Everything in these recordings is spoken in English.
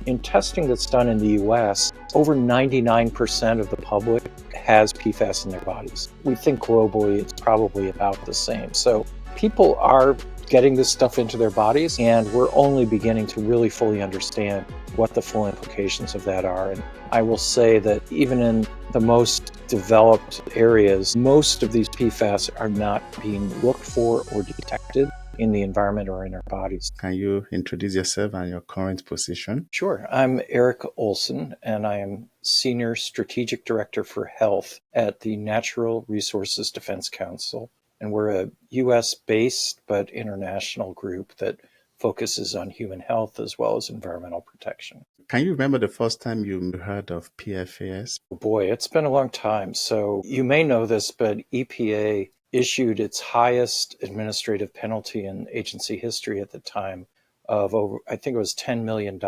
In testing that's done in the US, over 99% of the public has PFAS in their bodies. We think globally it's probably about the same. So people are getting this stuff into their bodies, and we're only beginning to really fully understand what the full implications of that are. And I will say that even in the most developed areas, most of these PFAS are not being looked for or detected in the environment or in our bodies. Can you introduce yourself and your current position? Sure. I'm Erik Olson, and I am Senior Strategic Director for Health at the Natural Resources Defense Council. And we're a US-based but international group that focuses on human health as well as environmental protection. Can you remember the first time you heard of PFAS? Boy, it's been a long time. So you may know this, but EPA issued its highest administrative penalty in agency history at the time of over, I think it was $10 million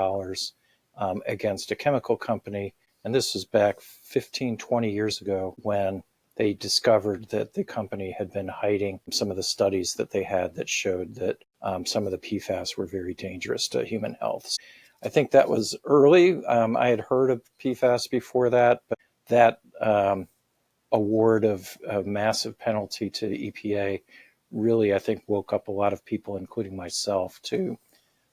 against a chemical company. And this was back 15, 20 years ago when they discovered that the company had been hiding some of the studies that they had that showed that some of the PFAS were very dangerous to human health. I think that was early. I had heard of PFAS before that, but that award of a massive penalty to the EPA really, I think, woke up a lot of people, including myself, to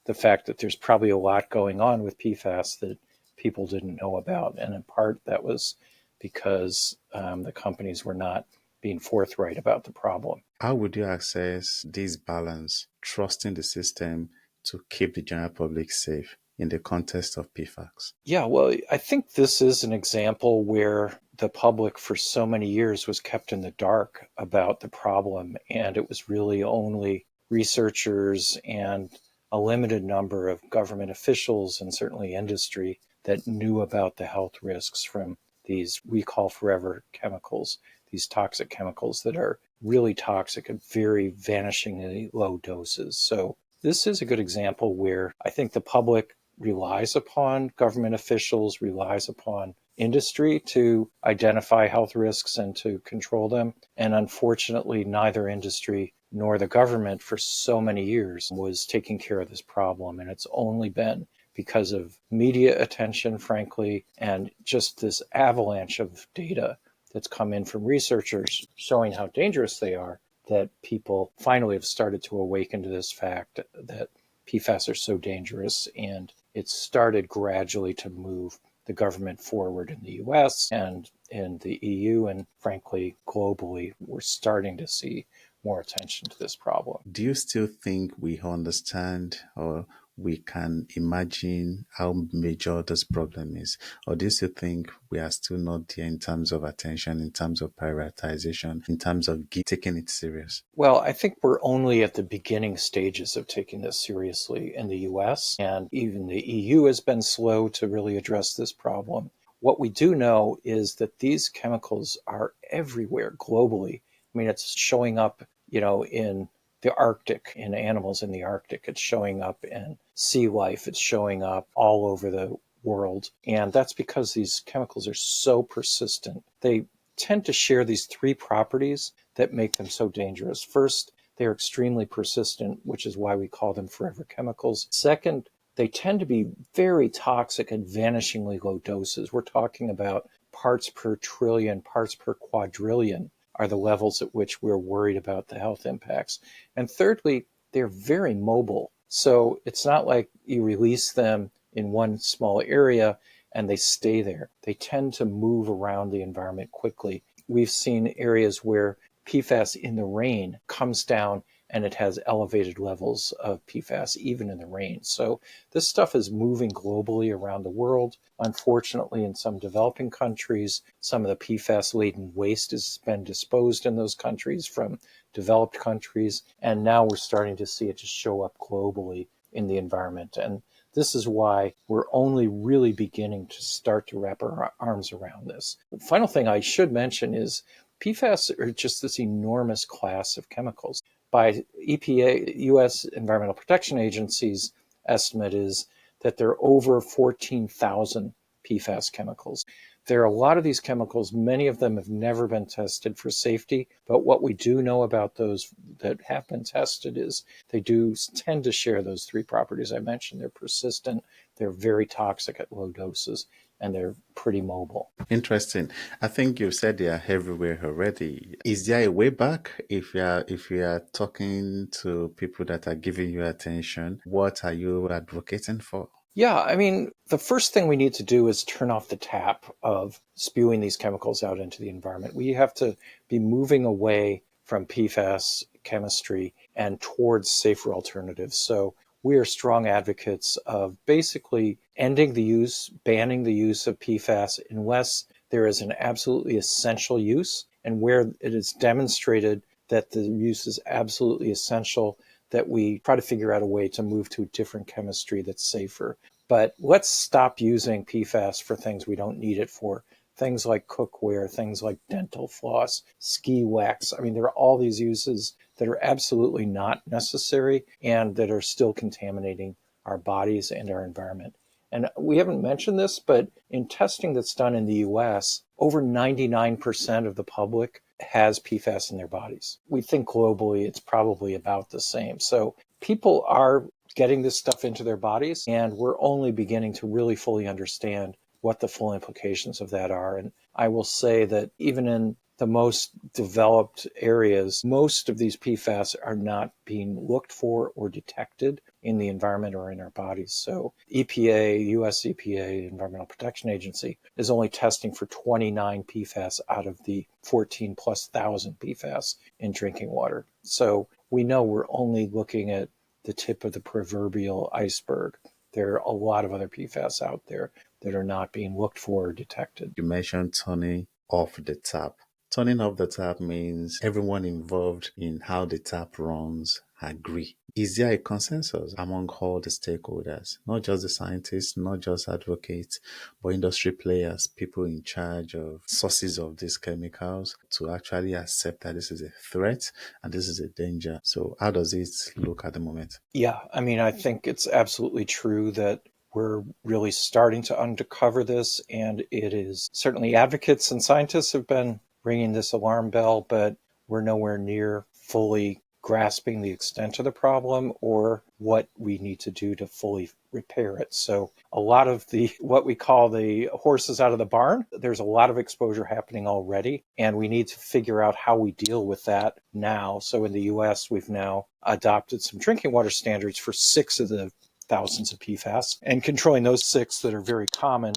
the fact that there's probably a lot going on with PFAS that people didn't know about. And in part, that was because the companies were not being forthright about the problem. How would you assess this balance, trusting the system to keep the general public safe in the context of PFAS? Yeah, well, I think this is an example where the public for so many years was kept in the dark about the problem, and it was really only researchers and a limited number of government officials and certainly industry that knew about the health risks from these recall forever chemicals, these toxic chemicals that are really toxic at very vanishingly low doses. So this is a good example where I think the public relies upon government officials, relies upon industry to identify health risks and to control them. And unfortunately, neither industry nor the government for so many years was taking care of this problem. And it's only been because of media attention, frankly, and just this avalanche of data that's come in from researchers showing how dangerous they are, that people finally have started to awaken to this fact that PFAS are so dangerous. And it started gradually to move the government forward in the US and in the EU, and frankly, globally, we're starting to see more attention to this problem. Do you still think we understand or we can imagine how major this problem is? Or do you still think we are still not there in terms of attention, in terms of prioritization, in terms of taking it serious? Well, I think we're only at the beginning stages of taking this seriously in the US, and even the EU has been slow to really address this problem. What we do know is that these chemicals are everywhere globally. I mean, it's showing up, in the Arctic, in animals in the Arctic. It's showing up in sea life. It's showing up all over the world. And that's because these chemicals are so persistent. They tend to share these three properties that make them so dangerous. First, they're extremely persistent, which is why we call them forever chemicals. Second, they tend to be very toxic at vanishingly low doses. We're talking about parts per trillion, parts per quadrillion are the levels at which we're worried about the health impacts. And thirdly, they're very mobile. So it's not like you release them in one small area and they stay there. They tend to move around the environment quickly. We've seen areas where PFAS in the rain comes down and it has elevated levels of PFAS even in the rain. So this stuff is moving globally around the world. Unfortunately, in some developing countries, some of the PFAS-laden waste has been disposed in those countries from developed countries. And now we're starting to see it just show up globally in the environment. And this is why we're only really beginning to start to wrap our arms around this. The final thing I should mention is PFAS are just this enormous class of chemicals. By EPA, U.S. Environmental Protection Agency's estimate is that there are over 14,000 PFAS chemicals. There are a lot of these chemicals. Many of them have never been tested for safety, but what we do know about those that have been tested is they do tend to share those three properties I mentioned. They're persistent, they're very toxic at low doses, and they're pretty mobile. Interesting. I think you've said they are everywhere already. Is there a way back if you are talking to people that are giving you attention? What are you advocating for? Yeah, I mean, the first thing we need to do is turn off the tap of spewing these chemicals out into the environment. We have to be moving away from PFAS chemistry and towards safer alternatives. So we are strong advocates of basically ending the use, banning the use of PFAS unless there is an absolutely essential use, and where it is demonstrated that the use is absolutely essential, that we try to figure out a way to move to a different chemistry that's safer. But let's stop using PFAS for things we don't need it for. Things like cookware, things like dental floss, ski wax. I mean, there are all these uses that are absolutely not necessary and that are still contaminating our bodies and our environment. And we haven't mentioned this, but in testing that's done in the US, over 99% of the public has PFAS in their bodies. We think globally it's probably about the same. So people are getting this stuff into their bodies, and we're only beginning to really fully understand what the full implications of that are. And I will say that even in the most developed areas, most of these PFAS are not being looked for or detected in the environment or in our bodies. So EPA, US EPA, Environmental Protection Agency, is only testing for 29 PFAS out of the 14 plus thousand PFAS in drinking water. So we know we're only looking at the tip of the proverbial iceberg. There are a lot of other PFAS out there that are not being looked for or detected. You mentioned turning off the tap. Turning off the tap means everyone involved in how the tap runs agree. Is there a consensus among all the stakeholders, not just the scientists, not just advocates, but industry players, people in charge of sources of these chemicals, to actually accept that this is a threat and this is a danger? So how does it look at the moment? Yeah, I mean, I think it's absolutely true that we're really starting to uncover this, and it is certainly advocates and scientists have been ringing this alarm bell, but we're nowhere near fully grasping the extent of the problem or what we need to do to fully repair it. So a lot of the what we call the horses out of the barn, there's a lot of exposure happening already, and we need to figure out how we deal with that now. So in the US, we've now adopted some drinking water standards for 6 of the thousands of PFAS, and controlling those 6 that are very common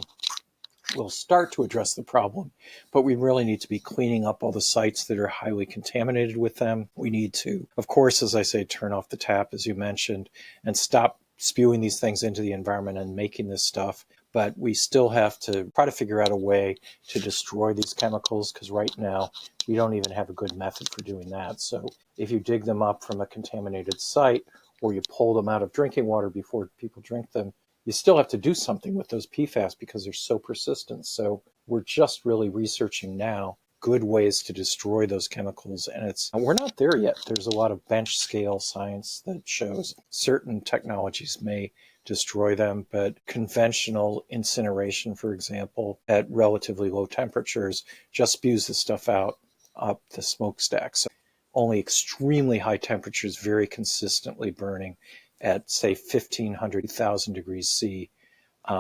will start to address the problem. But we really need to be cleaning up all the sites that are highly contaminated with them. We need to, of course, as I say, turn off the tap, as you mentioned, and stop spewing these things into the environment and making this stuff. But we still have to try to figure out a way to destroy these chemicals, because right now we don't even have a good method for doing that. So if you dig them up from a contaminated site, or you pull them out of drinking water before people drink them, you still have to do something with those PFAS because they're so persistent. So we're just really researching now good ways to destroy those chemicals. And we're not there yet. There's a lot of bench scale science that shows certain technologies may destroy them, but conventional incineration, for example, at relatively low temperatures, just spews the stuff out up the smokestack. So only extremely high temperatures, very consistently burning at, say, 1,500, 2,000 degrees C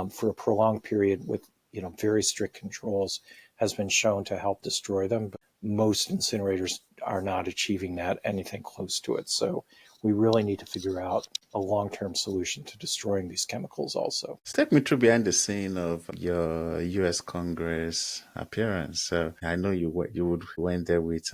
for a prolonged period with very strict controls has been shown to help destroy them. But most incinerators are not achieving that, anything close to it. So we really need to figure out a long-term solution to destroying these chemicals also. Step me through behind the scene of your U.S. Congress appearance. So I know you went there with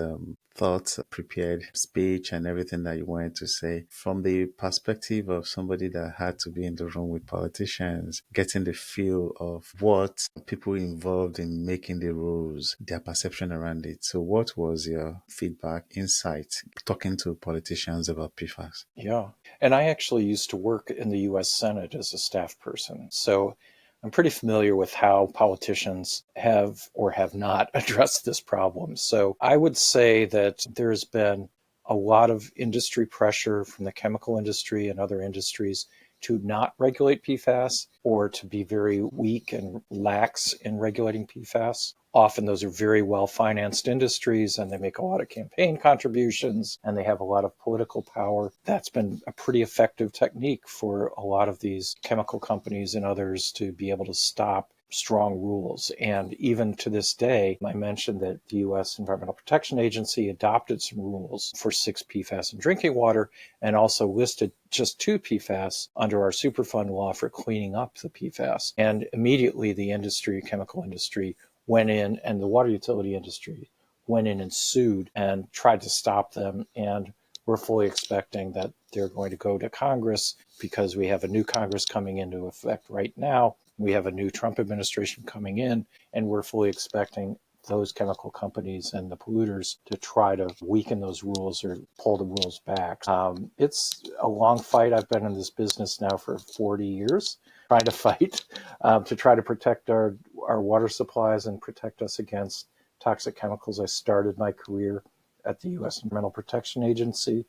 thoughts, prepared speech, and everything that you wanted to say. From the perspective of somebody that had to be in the room with politicians, getting the feel of what people involved in making the rules, their perception around it. So what was your feedback, insight, talking to politicians about PFAS? Yeah. And I actually used to work in the US Senate as a staff person. So I'm pretty familiar with how politicians have or have not addressed this problem. So I would say that there's been a lot of industry pressure from the chemical industry and other industries to not regulate PFAS or to be very weak and lax in regulating PFAS. Often those are very well-financed industries and they make a lot of campaign contributions and they have a lot of political power. That's been a pretty effective technique for a lot of these chemical companies and others to be able to stop strong rules. And even to this day, I mentioned that the U.S. Environmental Protection Agency adopted some rules for 6 PFAS in drinking water and also listed just 2 PFAS under our Superfund law for cleaning up the PFAS. And immediately the industry, chemical industry, went in and the water utility industry went in and sued and tried to stop them. And we're fully expecting that they're going to go to Congress because we have a new Congress coming into effect right now. We have a new Trump administration coming in, and we're fully expecting those chemical companies and the polluters to try to weaken those rules or pull the rules back. It's a long fight. I've been in this business now for 40 years, trying to fight to try to protect our water supplies and protect us against toxic chemicals. I started my career at the U.S. Environmental Protection Agency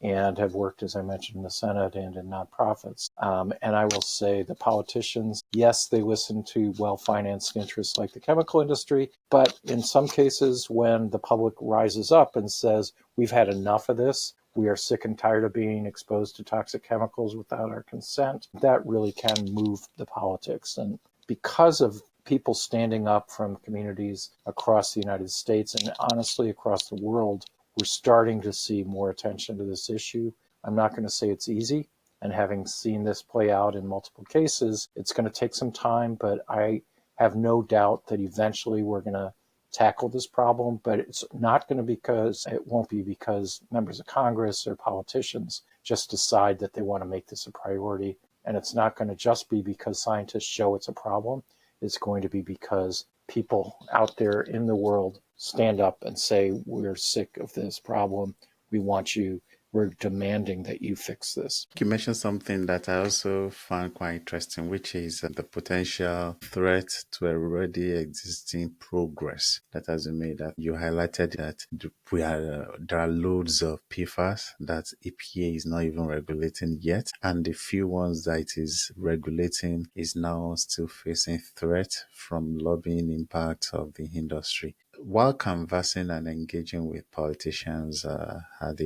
and have worked, as I mentioned, in the Senate and in nonprofits. And I will say the politicians, yes, they listen to well-financed interests like the chemical industry, but in some cases when the public rises up and says, we've had enough of this, we are sick and tired of being exposed to toxic chemicals without our consent, that really can move the politics. And because of people standing up from communities across the United States and honestly across the world, we're starting to see more attention to this issue. I'm not going to say it's easy, and having seen this play out in multiple cases, it's going to take some time, but I have no doubt that eventually we're going to tackle this problem, but it's not going to it won't be because members of Congress or politicians just decide that they want to make this a priority. And it's not going to just be because scientists show it's a problem. It's going to be because people out there in the world stand up and say, we're sick of this problem. We're demanding that you fix this. You mentioned something that I also found quite interesting, which is the potential threat to already existing progress that has been made. You highlighted that there are loads of PFAS that EPA is not even regulating yet, and the few ones that it is regulating is now still facing threat from lobbying impact of the industry. While canvassing and engaging with politicians at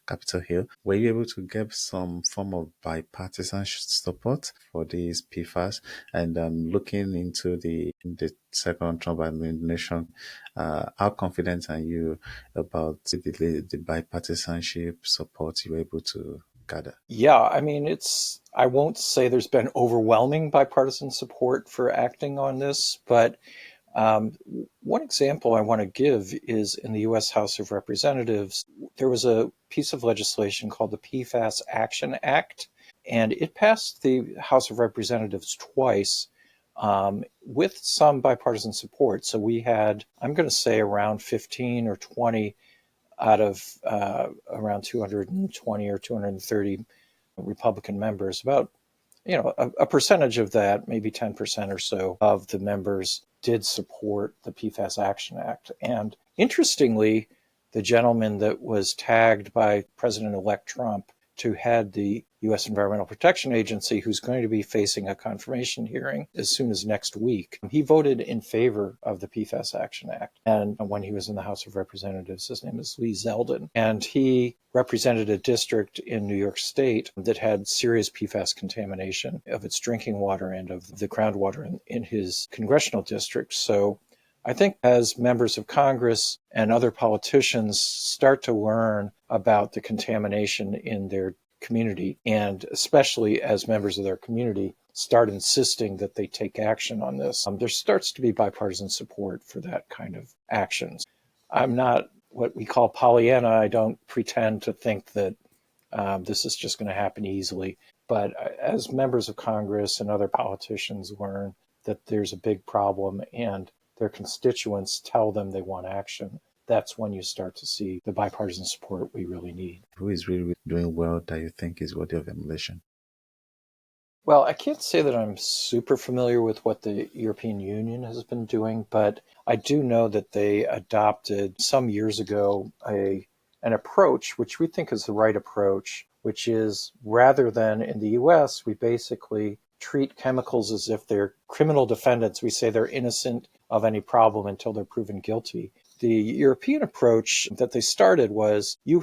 Capitol Hill, were you able to get some form of bipartisan support for these PFAS? And looking into the second Trump administration, how confident are you about the bipartisanship support you were able to gather? Yeah, I mean, I won't say there's been overwhelming bipartisan support for acting on this, but one example I want to give is in the U.S. House of Representatives, there was a piece of legislation called the PFAS Action Act, and it passed the House of Representatives twice with some bipartisan support. So we had, I'm going to say, around 15 or 20 out of around 220 or 230 Republican members, about a percentage of that, maybe 10% or so of the members did support the PFAS Action Act. And interestingly, the gentleman that was tagged by President-elect Trump to head the U.S. Environmental Protection Agency, who's going to be facing a confirmation hearing as soon as next week, he voted in favor of the PFAS Action Act. And when he was in the House of Representatives, his name is Lee Zeldin, and he represented a district in New York State that had serious PFAS contamination of its drinking water and of the groundwater in his congressional district. So I think as members of Congress and other politicians start to learn about the contamination in their community, and especially as members of their community start insisting that they take action on this, there starts to be bipartisan support for that kind of actions. I'm not what we call Pollyanna. I don't pretend to think that this is just going to happen easily. But as members of Congress and other politicians learn that there's a big problem and their constituents tell them they want action, that's when you start to see the bipartisan support we really need. Who is really doing well that you think is worthy of emulation? Well, I can't say that I'm super familiar with what the European Union has been doing, but I do know that they adopted some years ago an approach, which we think is the right approach, which is rather than in the US, we basically treat chemicals as if they're criminal defendants. We say they're innocent of any problem until they're proven guilty. The European approach that they started was you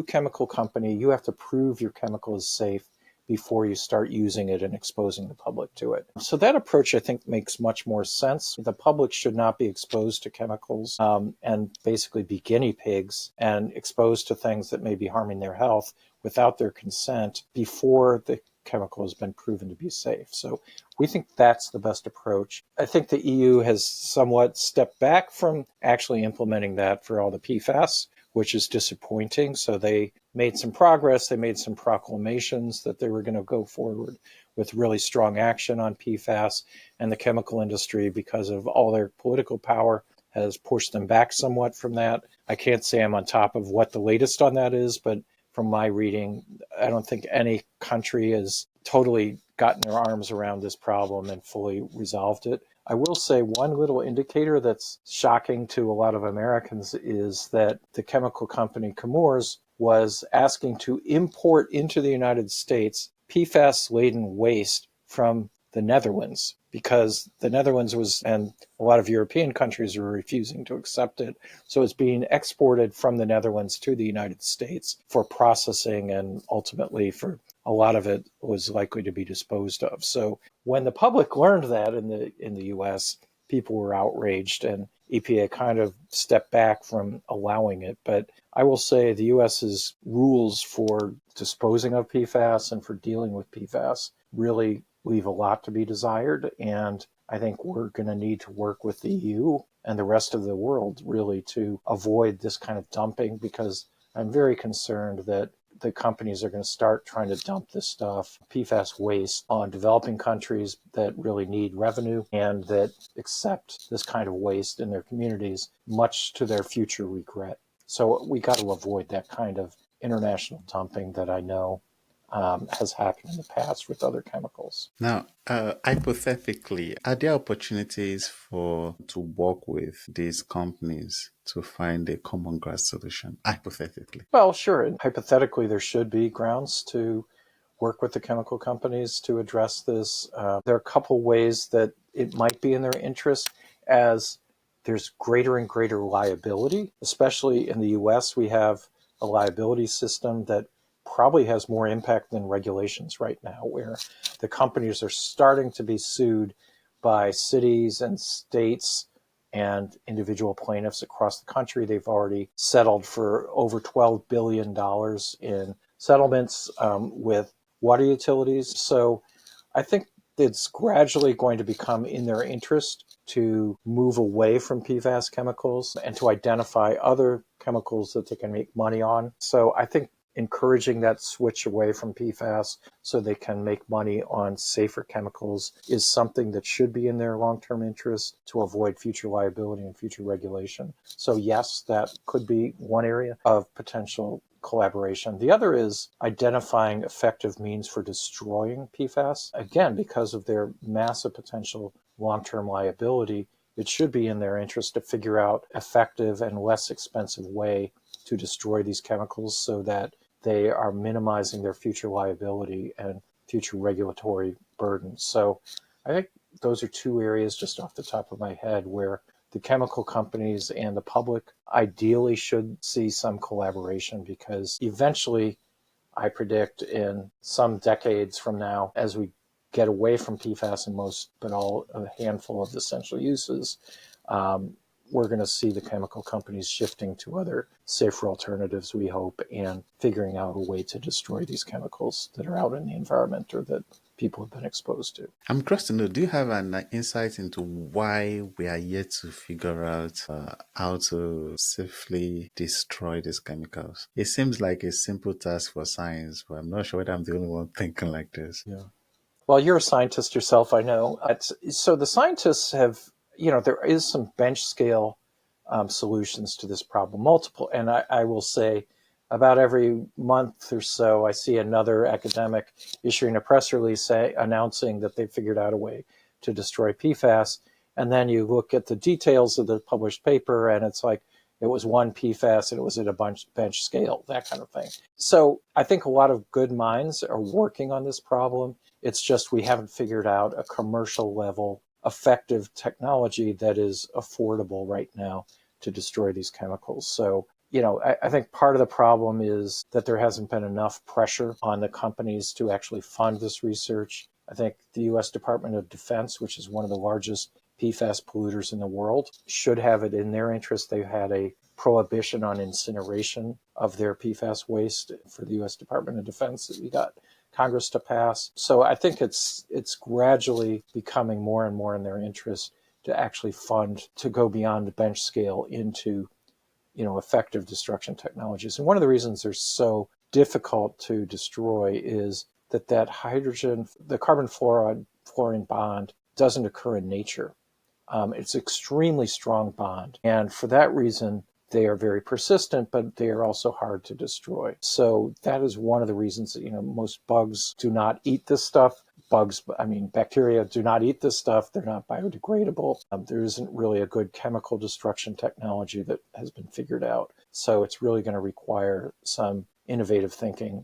chemical company, you have to prove your chemical is safe before you start using it and exposing the public to it. So that approach, I think, makes much more sense. The public should not be exposed to chemicals and basically be guinea pigs and exposed to things that may be harming their health without their consent before the chemical has been proven to be safe. So we think that's the best approach. I think the EU has somewhat stepped back from actually implementing that for all the PFAS, which is disappointing. So they made some progress. They made some proclamations that they were going to go forward with really strong action on PFAS. And the chemical industry, because of all their political power, has pushed them back somewhat from that. I can't say I'm on top of what the latest on that is, but from my reading, I don't think any country has totally gotten their arms around this problem and fully resolved it. I will say one little indicator that's shocking to a lot of Americans is that the chemical company Chemours was asking to import into the United States PFAS-laden waste from the Netherlands, because the Netherlands and a lot of European countries were refusing to accept it. So it's being exported from the Netherlands to the United States for processing, and ultimately for a lot of it was likely to be disposed of. So when the public learned that in the US, people were outraged, and EPA kind of stepped back from allowing it. But I will say the US's rules for disposing of PFAS and for dealing with PFAS really leave a lot to be desired. And I think we're going to need to work with the EU and the rest of the world really to avoid this kind of dumping, because I'm very concerned that the companies are going to start trying to dump this stuff, PFAS waste, on developing countries that really need revenue and that accept this kind of waste in their communities, much to their future regret. So we got to avoid that kind of international dumping that I know has happened in the past with other chemicals. Now, hypothetically, are there opportunities to work with these companies to find a common ground solution? Hypothetically. Well, sure. And hypothetically, there should be grounds to work with the chemical companies to address this. There are a couple ways that it might be in their interest, as there's greater and greater liability, especially in the US. We have a liability system that probably has more impact than regulations right now, where the companies are starting to be sued by cities and states and individual plaintiffs across the country. They've already settled for over $12 billion in settlements with water utilities. So I think it's gradually going to become in their interest to move away from PFAS chemicals and to identify other chemicals that they can make money on. So I think encouraging that switch away from PFAS so they can make money on safer chemicals is something that should be in their long-term interest to avoid future liability and future regulation. So yes, that could be one area of potential collaboration. The other is identifying effective means for destroying PFAS. Again, because of their massive potential long-term liability, it should be in their interest to figure out effective and less expensive way to destroy these chemicals so that they are minimizing their future liability and future regulatory burdens. So I think those are two areas just off the top of my head where the chemical companies and the public ideally should see some collaboration, because eventually I predict in some decades from now, as we get away from PFAS in most, but all a handful of essential uses, we're going to see the chemical companies shifting to other safer alternatives, we hope, and figuring out a way to destroy these chemicals that are out in the environment or that people have been exposed to. I'm curious to know, do you have an insight into why we are yet to figure out how to safely destroy these chemicals? It seems like a simple task for science, but I'm not sure whether I'm the only one thinking like this. Yeah. Well, you're a scientist yourself, I know. So the scientists have, there is some bench scale solutions to this problem, multiple. And I will say about every month or so, I see another academic issuing a press release announcing that they figured out a way to destroy PFAS. And then you look at the details of the published paper and it's like, it was one PFAS and it was at a bench scale, that kind of thing. So I think a lot of good minds are working on this problem. It's just we haven't figured out a commercial level effective technology that is affordable right now to destroy these chemicals. So, I think part of the problem is that there hasn't been enough pressure on the companies to actually fund this research. I think the U.S. Department of Defense, which is one of the largest PFAS polluters in the world, should have it in their interest. They've had a prohibition on incineration of their PFAS waste for the U.S. Department of Defense that we got Congress to pass. So I think it's gradually becoming more and more in their interest to actually fund, to go beyond the bench scale into, effective destruction technologies. And one of the reasons they're so difficult to destroy is that hydrogen, the carbon fluorine bond doesn't occur in nature. It's an extremely strong bond. And for that reason, they are very persistent, but they are also hard to destroy. So that is one of the reasons that, most bugs do not eat this stuff. Bacteria do not eat this stuff. They're not biodegradable. There isn't really a good chemical destruction technology that has been figured out. So it's really going to require some innovative thinking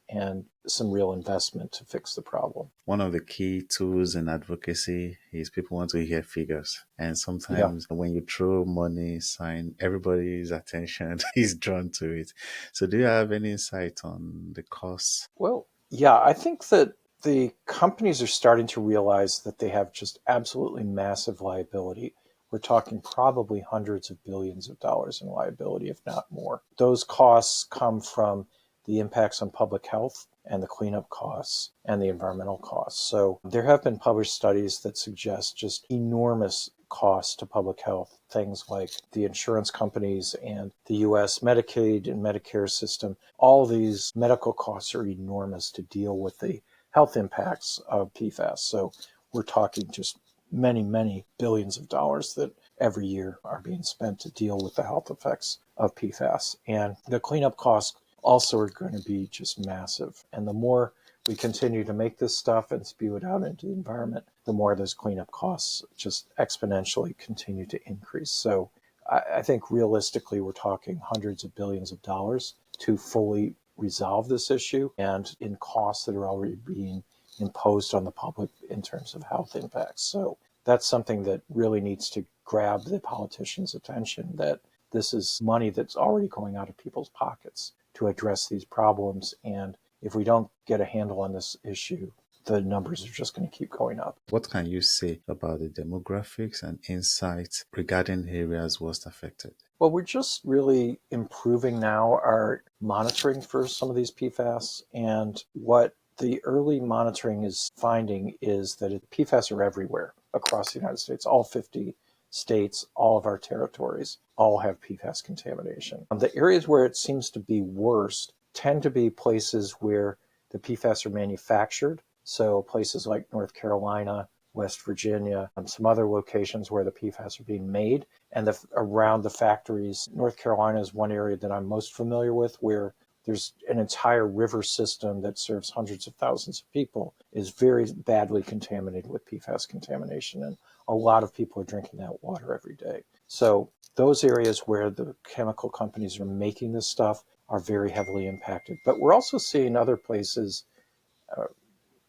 and some real investment to fix the problem. One of the key tools in advocacy is people want to hear figures. And sometimes when you throw money sign, everybody's attention is drawn to it. So do you have any insight on the costs? Well, yeah, I think that the companies are starting to realize that they have just absolutely massive liability. We're talking probably hundreds of billions of dollars in liability, if not more. Those costs come from the impacts on public health and the cleanup costs and the environmental costs. So there have been published studies that suggest just enormous costs to public health, things like the insurance companies and the U.S. Medicaid and Medicare system. All these medical costs are enormous to deal with the health impacts of PFAS. So we're talking just many, many billions of dollars that every year are being spent to deal with the health effects of PFAS. And the cleanup costs also are going to be just massive. And the more we continue to make this stuff and spew it out into the environment, the more those cleanup costs just exponentially continue to increase. So I think realistically, we're talking hundreds of billions of dollars to fully resolve this issue, and in costs that are already being imposed on the public in terms of health impacts. So that's something that really needs to grab the politicians' attention, that this is money that's already going out of people's pockets to address these problems. And if we don't get a handle on this issue, the numbers are just going to keep going up. What can you say about the demographics and insights regarding areas worst affected? Well, we're just really improving now our monitoring for some of these PFAS. And what the early monitoring is finding is that PFAS are everywhere across the United States. All 50 states, all of our territories, all have PFAS contamination. The areas where it seems to be worst tend to be places where the PFAS are manufactured. So places like North Carolina, West Virginia, some other locations where the PFAS are being made. And around the factories, North Carolina is one area that I'm most familiar with, where there's an entire river system that serves hundreds of thousands of people, is very badly contaminated with PFAS contamination. And a lot of people are drinking that water every day. So those areas where the chemical companies are making this stuff are very heavily impacted. But we're also seeing other places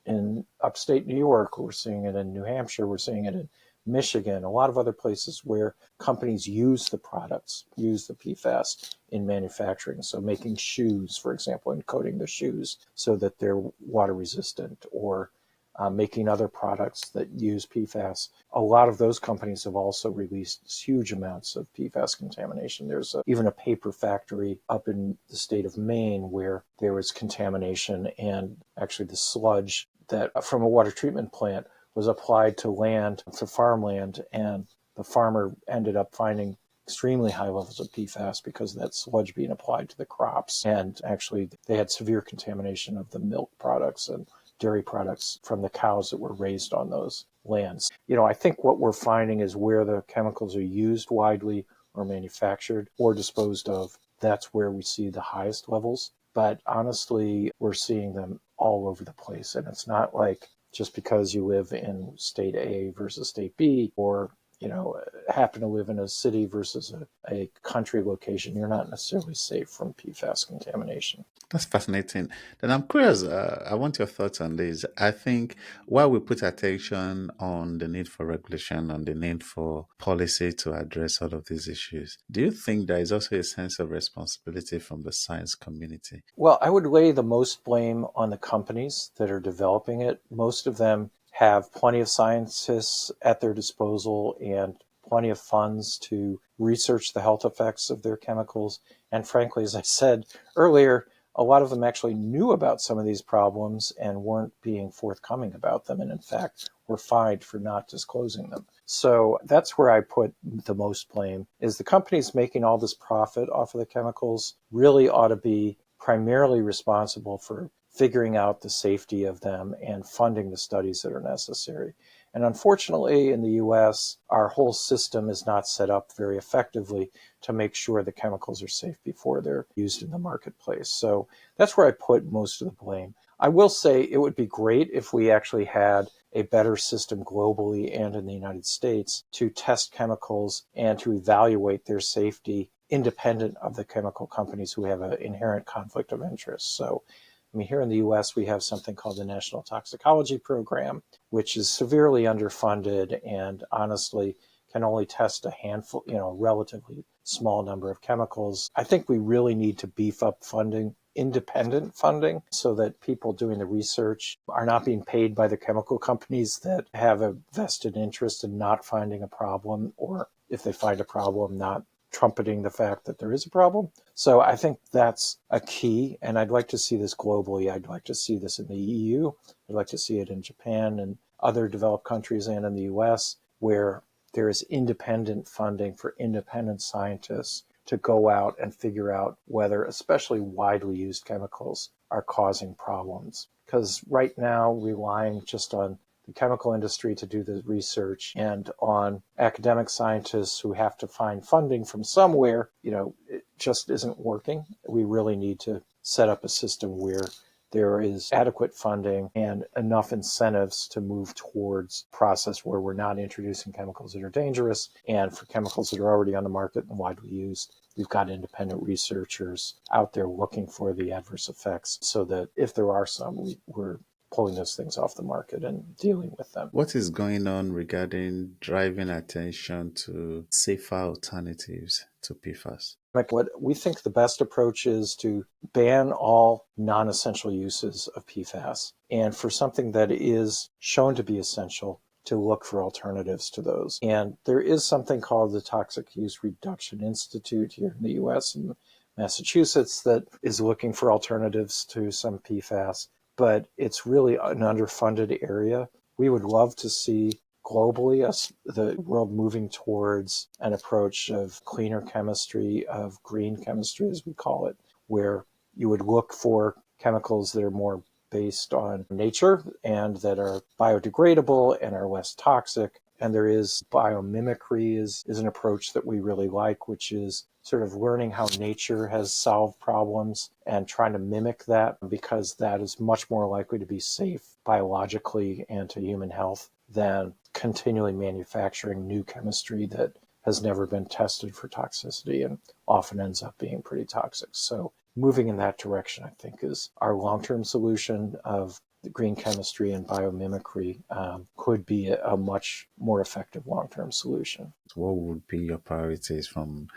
in upstate New York, we're seeing it in New Hampshire, we're seeing it in Michigan, a lot of other places where companies use the products, use the PFAS in manufacturing. So making shoes, for example, and coating the shoes so that they're water resistant, or making other products that use PFAS. A lot of those companies have also released huge amounts of PFAS contamination. There's even a paper factory up in the state of Maine where there was contamination, and actually the sludge that from a water treatment plant was applied to land, to farmland, and the farmer ended up finding extremely high levels of PFAS because of that sludge being applied to the crops. And actually, they had severe contamination of the milk products and dairy products from the cows that were raised on those lands. I think what we're finding is where the chemicals are used widely or manufactured or disposed of, that's where we see the highest levels. But honestly, we're seeing them all over the place. And it's not like just because you live in state A versus state B, or happen to live in a city versus a country location, you're not necessarily safe from PFAS contamination. That's fascinating. Then I'm curious. I want your thoughts on this. I think while we put attention on the need for regulation, on the need for policy to address all of these issues, do you think there is also a sense of responsibility from the science community? Well, I would lay the most blame on the companies that are developing it. Most of them have plenty of scientists at their disposal and plenty of funds to research the health effects of their chemicals. And frankly, as I said earlier, a lot of them actually knew about some of these problems and weren't being forthcoming about them. And in fact, were fined for not disclosing them. So that's where I put the most blame, is the companies making all this profit off of the chemicals really ought to be primarily responsible for figuring out the safety of them and funding the studies that are necessary. And unfortunately, in the US, our whole system is not set up very effectively to make sure the chemicals are safe before they're used in the marketplace. So that's where I put most of the blame. I will say it would be great if we actually had a better system globally and in the United States to test chemicals and to evaluate their safety independent of the chemical companies who have an inherent conflict of interest. So here in the US, we have something called the National Toxicology Program, which is severely underfunded and honestly can only test a handful, relatively small number of chemicals. I think we really need to beef up funding, independent funding, so that people doing the research are not being paid by the chemical companies that have a vested interest in not finding a problem, or if they find a problem, not trumpeting the fact that there is a problem. So I think that's a key, and I'd like to see this globally. I'd like to see this in the EU. I'd like to see it in Japan and other developed countries and in the US, where there is independent funding for independent scientists to go out and figure out whether especially widely used chemicals are causing problems. Because right now, relying just on the chemical industry to do the research and on academic scientists who have to find funding from somewhere, it just isn't working. We really need to set up a system where there is adequate funding and enough incentives to move towards a process where we're not introducing chemicals that are dangerous. And for chemicals that are already on the market and widely used, we've got independent researchers out there looking for the adverse effects so that if there are some, we're pulling those things off the market and dealing with them. What is going on regarding driving attention to safer alternatives to PFAS? What we think the best approach is to ban all non-essential uses of PFAS, and for something that is shown to be essential, to look for alternatives to those. And there is something called the Toxic Use Reduction Institute here in the US and Massachusetts that is looking for alternatives to some PFAS, but it's really an underfunded area. We would love to see globally the world moving towards an approach of cleaner chemistry, of green chemistry, as we call it, where you would look for chemicals that are more based on nature and that are biodegradable and are less toxic. And there is biomimicry is an approach that we really like, which is sort of learning how nature has solved problems and trying to mimic that, because that is much more likely to be safe biologically and to human health than continually manufacturing new chemistry that has never been tested for toxicity and often ends up being pretty toxic. So moving in that direction, I think, is our long-term solution of the green chemistry and biomimicry could be a much more effective long-term solution. What would be your priorities from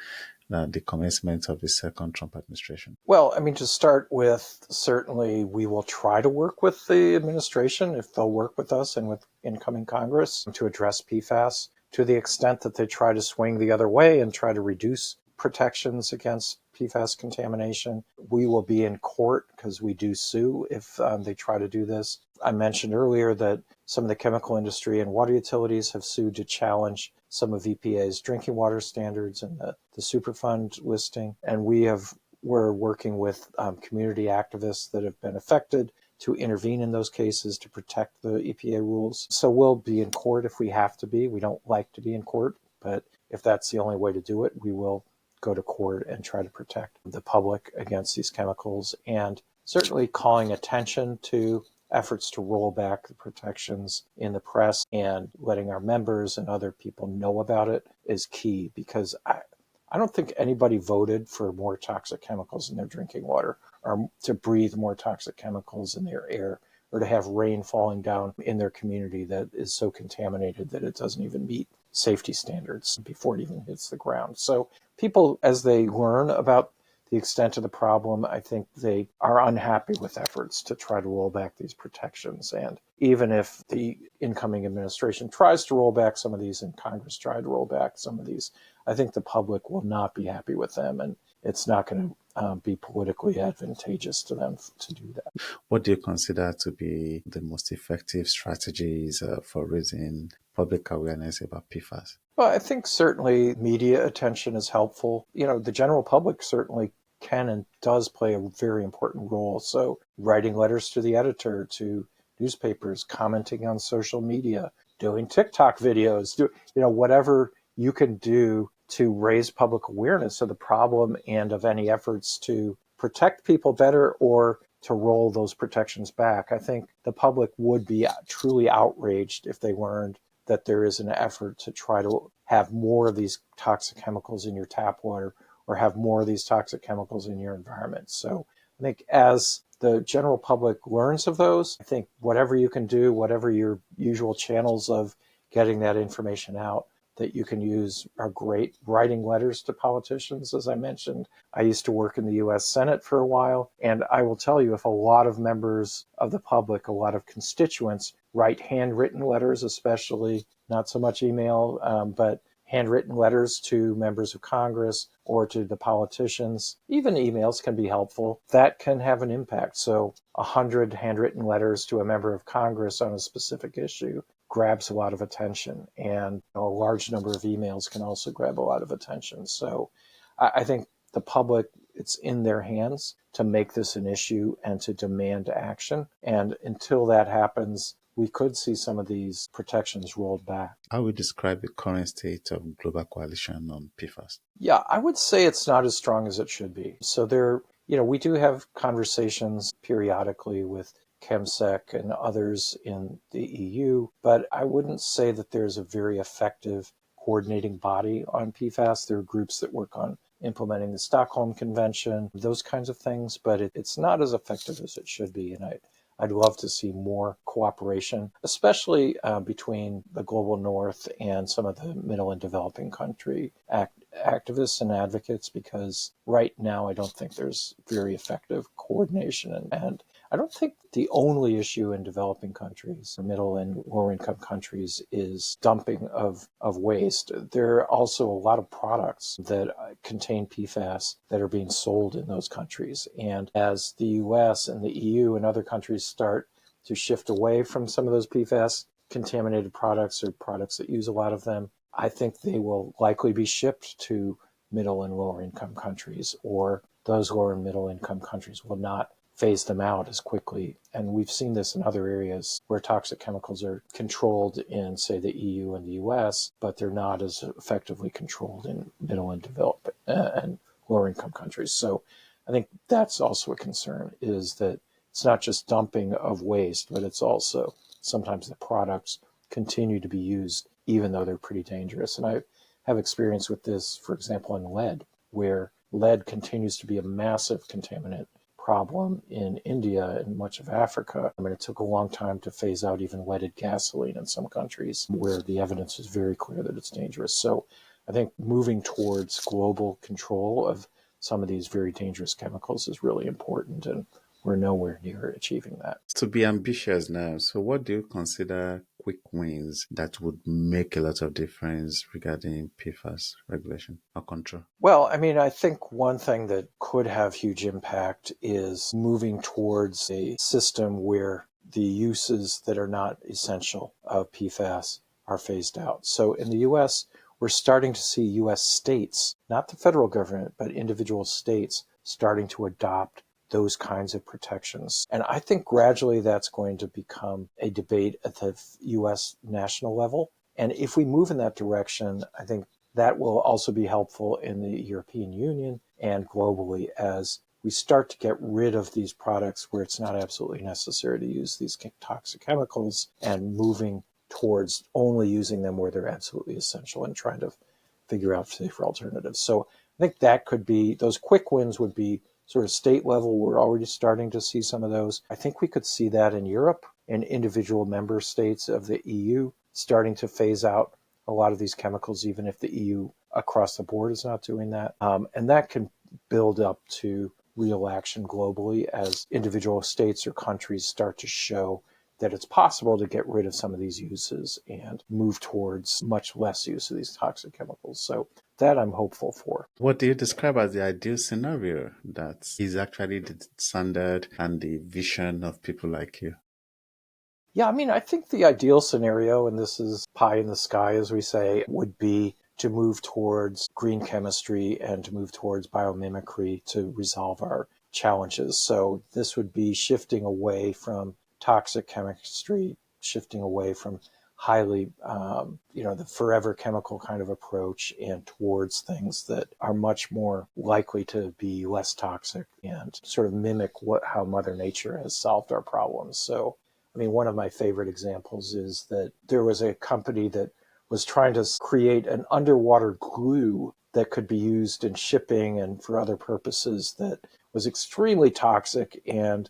the commencement of the second Trump administration? Well, to start with, certainly we will try to work with the administration, if they'll work with us and with incoming Congress, to address PFAS. To the extent that they try to swing the other way and try to reduce protections against PFAS contamination, we will be in court, because we do sue if they try to do this. I mentioned earlier that some of the chemical industry and water utilities have sued to challenge some of EPA's drinking water standards and the Superfund listing. And we're working with community activists that have been affected to intervene in those cases to protect the EPA rules. So we'll be in court if we have to be. We don't like to be in court, but if that's the only way to do it, we will go to court and try to protect the public against these chemicals, and certainly calling attention to efforts to roll back the protections in the press and letting our members and other people know about it is key, because I don't think anybody voted for more toxic chemicals in their drinking water, or to breathe more toxic chemicals in their air, or to have rain falling down in their community that is so contaminated that it doesn't even meet safety standards before it even hits the ground. So people, as they learn about the extent of the problem, I think they are unhappy with efforts to try to roll back these protections. And even if the incoming administration tries to roll back some of these, and Congress tried to roll back some of these, I think the public will not be happy with them, and it's not going to be politically advantageous to them to do that. What do you consider to be the most effective strategies for raising public awareness about PFAS? Well, I think certainly media attention is helpful. The general public certainly can and does play a very important role. So writing letters to the editor, to newspapers, commenting on social media, doing TikTok videos, whatever you can do to raise public awareness of the problem and of any efforts to protect people better or to roll those protections back. I think the public would be truly outraged if they learned that there is an effort to try to have more of these toxic chemicals in your tap water, or have more of these toxic chemicals in your environment. So I think as the general public learns of those, I think whatever you can do, whatever your usual channels of getting that information out that you can use are great. Writing letters to politicians, as I mentioned. I used to work in the U.S. Senate for a while, and I will tell you, if a lot of members of the public, a lot of constituents write handwritten letters, especially, not so much email, but handwritten letters to members of Congress or to the politicians, even emails can be helpful. That can have an impact. So 100 handwritten letters to a member of Congress on a specific issue grabs a lot of attention, and a large number of emails can also grab a lot of attention. So I think the public, it's in their hands to make this an issue and to demand action. And until that happens, we could see some of these protections rolled back. How would you describe the current state of global coalition on PFAS? Yeah, I would say it's not as strong as it should be. So we do have conversations periodically with ChemSec and others in the EU, but I wouldn't say that there's a very effective coordinating body on PFAS. There are groups that work on implementing the Stockholm Convention, those kinds of things, but it's not as effective as it should be. And I'd love to see more cooperation, especially between the global north and some of the middle and developing country activists and advocates, because right now I don't think there's very effective coordination. And I don't think the only issue in developing countries, or middle and lower income countries, is dumping of waste. There are also a lot of products that contain PFAS that are being sold in those countries. And as the US and the EU and other countries start to shift away from some of those PFAS contaminated products, or products that use a lot of them, I think they will likely be shipped to middle and lower income countries, or those lower and middle income countries will not phase them out as quickly. And we've seen this in other areas where toxic chemicals are controlled in, say, the EU and the US, but they're not as effectively controlled in middle and developed and lower income countries. So I think that's also a concern, is that it's not just dumping of waste, but it's also sometimes the products continue to be used even though they're pretty dangerous. And I have experience with this, for example, in lead, where lead continues to be a massive contaminant problem in India and much of Africa. I mean, it took a long time to phase out even leaded gasoline in some countries where the evidence is very clear that it's dangerous. So I think moving towards global control of some of these very dangerous chemicals is really important, and we're nowhere near achieving that. To be ambitious now, so what do you consider quick wins that would make a lot of difference regarding PFAS regulation or control? Well, I mean, I think one thing that could have huge impact is moving towards a system where the uses that are not essential of PFAS are phased out. So in the US, we're starting to see US states, not the federal government, but individual states starting to adopt those kinds of protections. And I think gradually that's going to become a debate at the US national level. And if we move in that direction, I think that will also be helpful in the European Union and globally, as we start to get rid of these products where it's not absolutely necessary to use these toxic chemicals and moving towards only using them where they're absolutely essential and trying to figure out safer alternatives. So I think that could be, those quick wins would be sort of state level. We're already starting to see some of those. I think we could see that in Europe and individual member states of the EU starting to phase out a lot of these chemicals, even if the EU across the board is not doing that. And that can build up to real action globally as individual states or countries start to show that it's possible to get rid of some of these uses and move towards much less use of these toxic chemicals. So that I'm hopeful for. What do you describe as the ideal scenario that is actually the standard and the vision of people like you? Yeah, I mean, I think the ideal scenario, and this is pie in the sky, as we say, would be to move towards green chemistry and to move towards biomimicry to resolve our challenges. So this would be shifting away from toxic chemistry, shifting away from highly, the forever chemical kind of approach and towards things that are much more likely to be less toxic and sort of mimic how Mother Nature has solved our problems. So, I mean, one of my favorite examples is that there was a company that was trying to create an underwater glue that could be used in shipping and for other purposes that was extremely toxic and,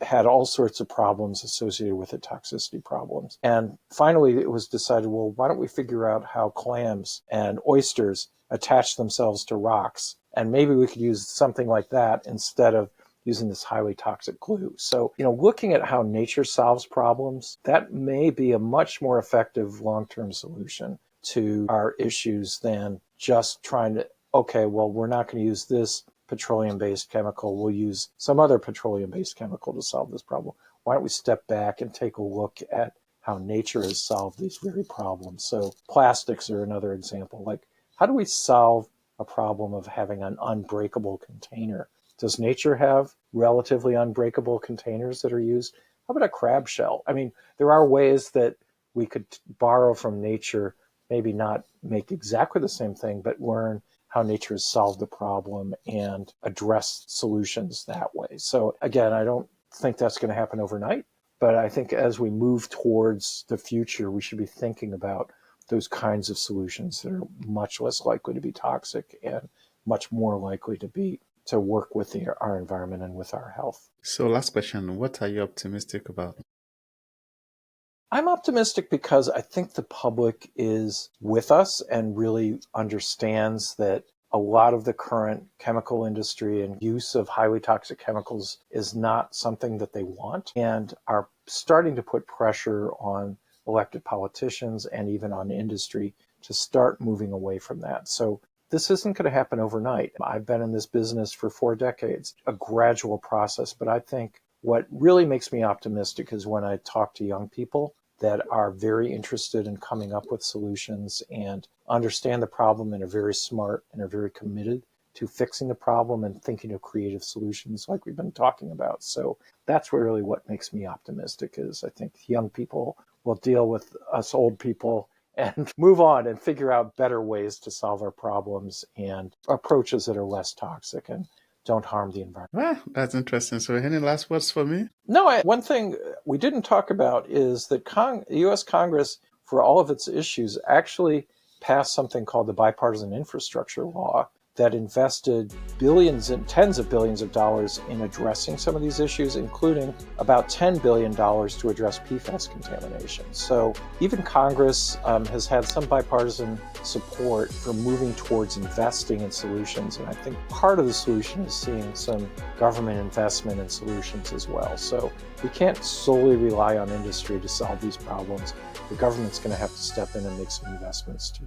had all sorts of problems associated with it, toxicity problems. And finally, it was decided, well, why don't we figure out how clams and oysters attach themselves to rocks? And maybe we could use something like that instead of using this highly toxic glue. So, looking at how nature solves problems, that may be a much more effective long-term solution to our issues than just trying to, okay, well, we're not going to use this petroleum-based chemical. We'll use some other petroleum-based chemical to solve this problem. Why don't we step back and take a look at how nature has solved these very problems? So plastics are another example. Like, how do we solve a problem of having an unbreakable container? Does nature have relatively unbreakable containers that are used? How about a crab shell? I mean, there are ways that we could borrow from nature, maybe not make exactly the same thing, but learn how nature has solved the problem and address solutions that way. So again, I don't think that's going to happen overnight, but I think as we move towards the future, we should be thinking about those kinds of solutions that are much less likely to be toxic and much more likely to work with our environment and with our health. So last question, what are you optimistic about? I'm optimistic because I think the public is with us and really understands that a lot of the current chemical industry and use of highly toxic chemicals is not something that they want and are starting to put pressure on elected politicians and even on industry to start moving away from that. So this isn't going to happen overnight. I've been in this business for 4 decades, a gradual process, but I think what really makes me optimistic is when I talk to young people that are very interested in coming up with solutions and understand the problem and are very smart and are very committed to fixing the problem and thinking of creative solutions like we've been talking about. So that's really what makes me optimistic is I think young people will deal with us old people and move on and figure out better ways to solve our problems and approaches that are less toxic and don't harm the environment. Well, that's interesting. So any last words for me? No, one thing we didn't talk about is that the U.S. Congress, for all of its issues, actually passed something called the Bipartisan Infrastructure Law that invested billions and tens of billions of dollars in addressing some of these issues, including about $10 billion to address PFAS contamination. So even Congress has had some bipartisan support for moving towards investing in solutions. And I think part of the solution is seeing some government investment in solutions as well. So we can't solely rely on industry to solve these problems. The government's going to have to step in and make some investments too.